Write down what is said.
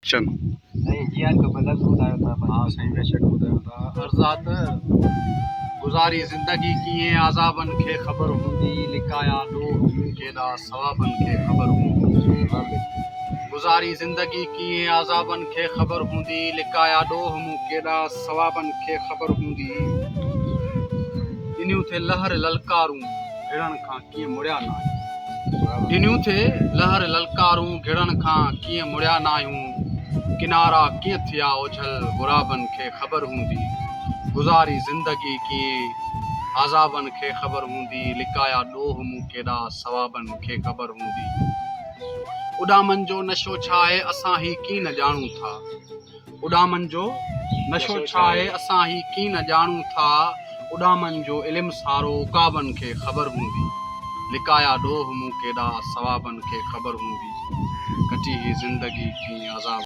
चन नहीं जियान को बलग ॿुधायो था। हाँ सही बेशक ॿुधायो था। अर्ज़ात गुज़ारी ज़िंदगी कीअं आज़ाबनि खे ख़बर हूंदी, लिकाया ॾोह मूं केॾा सवाबनि खे ख़बर हूंदी। गुज़ारी ज़िंदगी कीअं आज़ाबनि खे ख़बर हूंदी, लिकाया ॾोह मूं केॾा सवाबनि खे ख़बर हूंदी। ॾिनियूं थे लहर ललकारूं घिड़ण खां कीअं मुड़िया न आहियूं। ॾिनियूं थे लहर ललकारूं घिड़ण खां कीअं मुड़िया न आहियूं। किनारा कीअं थिया ओझल गुराबनि खे ख़बर हूंदी। गुज़ारी ज़िंदगी कीअं आज़ाबनि खे ख़बर हूंदी, लिकाया ॾोह मूं केॾा सवाबनि खे ख़बर हूंदी। उॾामनि जो नशो छा आहे असां ही कीअं न ॼाणूं था। उॾामनि जो नशो छा आहे असां ही कीअं न ॼाणूं था। उॾामनि जो इल्मु सारो उकाबनि खे ख़बर हूंदी। लिकाया ॾोह मूं केॾा सवाबनि खे ख़बर हूंदी। कटी ही ज़िंदगी कीअं आज़ाब